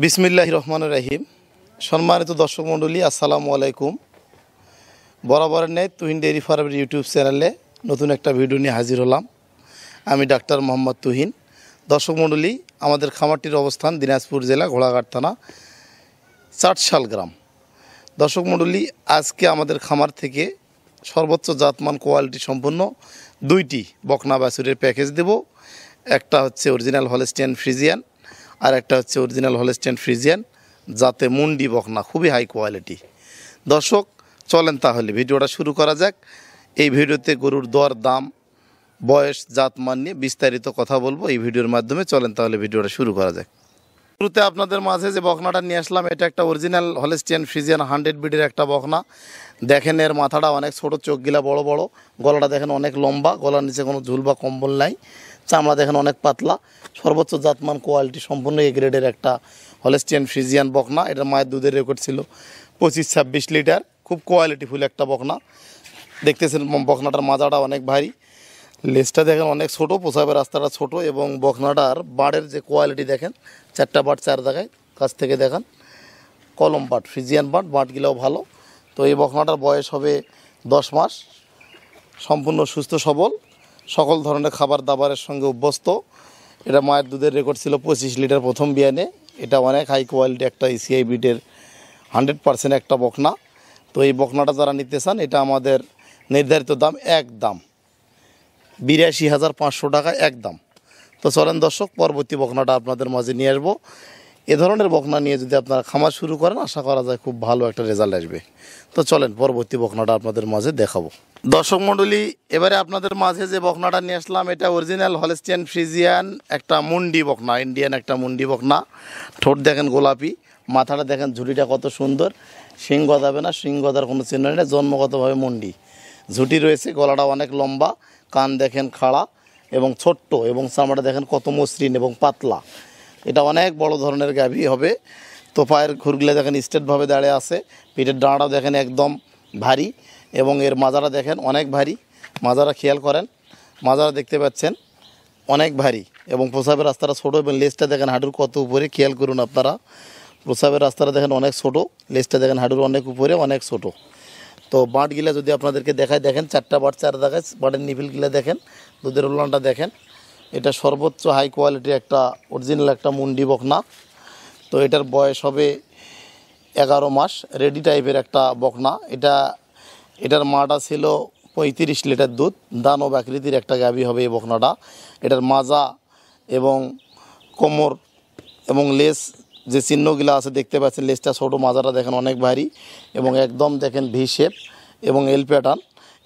বিসমিল্লাহির রহমানির রহিম। সম্মানিত দর্শক মণ্ডলী, আসসালামু আলাইকুম। বরাবরের ন্যায় তুহিন ডেইরি ফার্মের ইউটিউব চ্যানেলে নতুন একটা ভিডিও নিয়ে হাজির হলাম। আমি ডাক্তার মোহাম্মদ তুহিন। দর্শক মণ্ডলী, আমাদের খামারটির অবস্থান দিনাজপুর জেলা ঘোড়াঘাট থানা চাটশাল গ্রাম। দর্শক মণ্ডলী, আজকে আমাদের খামার থেকে সর্বোচ্চ জাতমান কোয়ালিটি সম্পন্ন দুইটি বকনা বাছুরের প্যাকেজ দেব। একটা হচ্ছে অরিজিনাল হলস্টিয়ান ফ্রিজিয়ান, আর একটা হচ্ছে অরিজিনাল হলস্টিয়ান ফ্রিজিয়ান যাতে মুন্ডি বকনা, খুবই হাই কোয়ালিটি। দর্শক চলেন তাহলে ভিডিওটা শুরু করা যাক। এই ভিডিওতে গরুর দর, দাম, বয়স, জাতমান নিয়ে বিস্তারিত কথা বলবো এই ভিডিওর মাধ্যমে। চলেন তাহলে ভিডিওটা শুরু করা যাক। শুরুতে আপনাদের মাঝে যে বকনাটা নিয়ে আসলাম, এটা একটা অরিজিনাল হলস্টিয়ান ফ্রিজিয়ান 100 বিডের একটা বকনা। দেখেন এর মাথাটা অনেক ছোট, চোখগুলা বড় বড়, গলাটা দেখেন অনেক লম্বা, গলার নিচে কোনো ঝুল বা কম্বল নাই, চামড়া দেখেন অনেক পাতলা। সর্বোচ্চ জাতমান কোয়ালিটি সম্পূর্ণ এ গ্রেডের একটা হলস্টিয়ান ফ্রিজিয়ান বকনা। এটার মায়ের দুধের রেকর্ড ছিল 25-26 লিটার। খুব কোয়ালিটিফুল একটা বকনা। দেখতেছেন বকনাটার মাজাটা অনেক ভারী, লেজটা দেখেন অনেক ছোট, প্রসাবের রাস্তাটা ছোট, এবং বকনাটার বাড়ের যে কোয়ালিটি দেখেন, 4টা বাট 4 জায়গায়, কাছ থেকে দেখেন কলম বাট, ফ্রিজিয়ান বাট, বাটগুলোও ভালো। তো এই বকনাটার বয়স হবে 10 মাস। সম্পূর্ণ সুস্থ সবল, সকল ধরনের খাবার দাবারের সঙ্গে অভ্যস্ত। এটা মায়ের দুধের রেকর্ড ছিল 25 লিটার প্রথম বিয়ানে। এটা অনেক হাই কোয়ালিটি একটা এসিআই বিটের 100% একটা বকনা। তো এই বকনাটা যারা নিতে চান, এটা আমাদের নির্ধারিত দাম একদম 82,500 টাকা একদম। তো চলেন দর্শক, পরবর্তী বকনাটা আপনাদের মাঝে নিয়ে আসবো। এ ধরনের বকনা নিয়ে যদি আপনারা খামার শুরু করেন, আশা করা যায় খুব ভালো একটা রেজাল্ট আসবে। তো চলেন পরবর্তী বকনাটা আপনাদের মাঝে দেখাবো। দর্শক মণ্ডলী, এবারে আপনাদের মাঝে যে বকনাটা নিয়ে আসলাম, এটা অরিজিনাল হলস্টিয়ান ফ্রিজিয়ান একটা মুন্ডি বকনা, ইন্ডিয়ান একটা মুন্ডি বকনা। ঠোঁট দেখেন গোলাপি, মাথাটা দেখেন ঝুটিটা কত সুন্দর, শিং গজাবে না, শিং গজার কোনো চিহ্ন নেই, জন্মগতভাবে মুন্ডি। ঝুটি রয়েছে, গলাটা অনেক লম্বা, কান দেখেন খাড়া এবং ছোট্ট, এবং চামড়া দেখেন কত মসৃণ এবং পাতলা। এটা অনেক বড় ধরনের গাভী হবে। তো পায়ের খুরগুলো দেখেন স্ট্রেটভাবে দাঁড়িয়ে আছে, পিঠের ডাঁড়া দেখেন একদম ভারী, এবং এর মাজারা দেখেন অনেক ভারী। মাজারা খেয়াল করেন, মাজারা দেখতে পাচ্ছেন অনেক ভারী, এবং প্রসাবের রাস্তাটা ছোটো, এবং লেজটা দেখেন হাঁটুর কত উপরে, খেয়াল করুন আপনারা। প্রসাবের রাস্তাটা দেখেন অনেক ছোটো, লেজটা দেখেন হাঁটুর অনেক উপরে, অনেক ছোটো। তো বাঁটগুলা যদি আপনাদেরকে দেখায়, দেখেন 4টা বাট 4 জায়গায়, বাটের নিপিলগুলা দেখেন, দুধের উল্লানটা দেখেন। এটা সর্বোচ্চ হাই কোয়ালিটির একটা অরিজিনাল একটা মুন্ডি বকনা। তো এটার বয়স হবে 11 মাস, রেডি টাইপের একটা বকনা। এটার মাটা ছিল 35 লিটার দুধ, দানব আকৃতির একটা গাভী হবে এই বকনাটা। এটার মাজা এবং কোমর এবং লেজ যে চিহ্নগুলো আছে দেখতে পাচ্ছেন, লেজটা ছোটো, মাজাটা দেখেন অনেক ভারী, এবং একদম দেখেন ভি শেপ এবং এল প্যাটার্ন,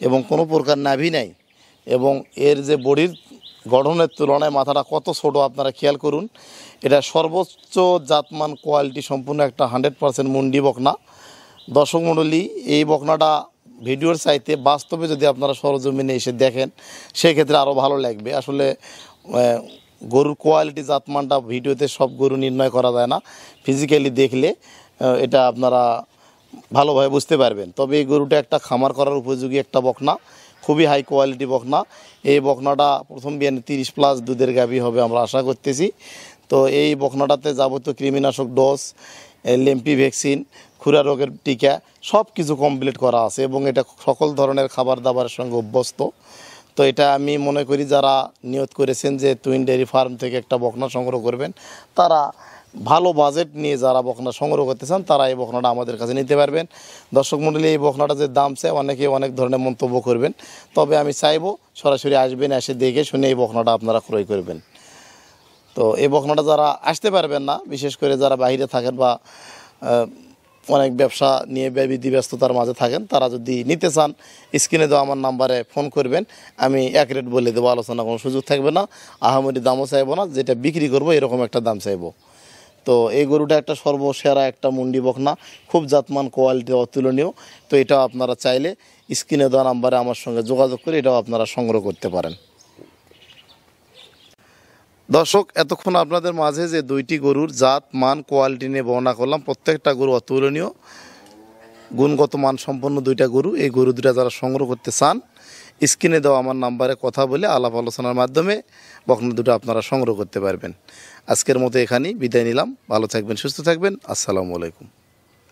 এবং কোনো প্রকার নাভি নাই, এবং এর যে বডির গঠনের তুলনায় মাথাটা কত ছোট আপনারা খেয়াল করুন। এটা সর্বোচ্চ জাতমান কোয়ালিটি সম্পূর্ণ একটা 100% মুন্ডি বকনা। দর্শক মণ্ডলী, এই বকনাটা ভিডিওর চাইতে বাস্তবে যদি আপনারা সরজমিনে এসে দেখেন, সেক্ষেত্রে আরও ভালো লাগবে। আসলে গরুর কোয়ালিটি, জাতমানটা ভিডিওতে সব গরু নির্ণয় করা যায় না, ফিজিক্যালি দেখলে এটা আপনারা ভালোভাবে বুঝতে পারবেন। তবে এই গরুটা একটা খামার করার উপযোগী একটা বকনা, খুবই হাই কোয়ালিটি বকনা। এই বকনাটা প্রথম বিয়ানে 30+ দুধের গাভী হবে আমরা আশা করতেছি। তো এই বকনাটাতে যাবতীয় কৃমিনাশক ডোজ, লেম্পি ভ্যাকসিন, খুরা রোগের টিকা সব কিছু কমপ্লিট করা আছে, এবং এটা সকল ধরনের খাবার দাবারের সঙ্গে অভ্যস্ত। তো এটা আমি মনে করি যারা নিয়ত করেছেন যে তুহিন ডেইরি ফার্ম থেকে একটা বকনা সংগ্রহ করবেন, তারা ভালো বাজেট নিয়ে যারা বকনা সংগ্রহ করতে চান, তারা এই বকনাটা আমাদের কাছে নিতে পারবেন। দর্শক মণ্ডলী, এই বকনাটা যে দাম চায়, অনেকে অনেক ধরনের মন্তব্য করবেন, তবে আমি চাইবো সরাসরি আসবেন, এসে দেখে শুনে এই বকনাটা আপনারা ক্রয় করবেন। তো এই বকনাটা যারা আসতে পারবেন না, বিশেষ করে যারা বাইরে থাকেন বা অনেক ব্যবসা নিয়ে ব্যস্ততার মাঝে থাকেন, তারা যদি নিতে চান, স্ক্রিনে দেওয়া আমার নাম্বারে ফোন করবেন, আমি এক রেট বলে দেবো, আলোচনা কোনো সুযোগ থাকবে না, আহামরি দামও চাইবো না, যেটা বিক্রি করবো এরকম একটা দাম চাইবো। তো এই গরুটা একটা সর্বসেরা একটা মুন্ডি বকনা, খুব জাতমান কোয়ালিটি অতুলনীয়। তো এটাও আপনারা চাইলে স্ক্রিনে দেওয়া নাম্বারে আমার সঙ্গে যোগাযোগ করে এটাও আপনারা সংগ্রহ করতে পারেন। দর্শক, এতক্ষণ আপনাদের মাঝে যে দুইটি গরুর জাত, মান, কোয়ালিটি নিয়ে বর্ণনা করলাম, প্রত্যেকটা গরু অতুলনীয়, গুণগত মান সম্পন্ন দুইটা গরু। এই গরু দুটা যারা সংগ্রহ করতে চান, স্ক্রিনে দেওয়া আমার নাম্বারে কথা বলে আলাপ আলোচনার মাধ্যমে বকনা দুটো আপনারা সংগ্রহ করতে পারবেন। আজকের মতো এখানেই বিদায় নিলাম। ভালো থাকবেন, সুস্থ থাকবেন। আসসালামু আলাইকুম।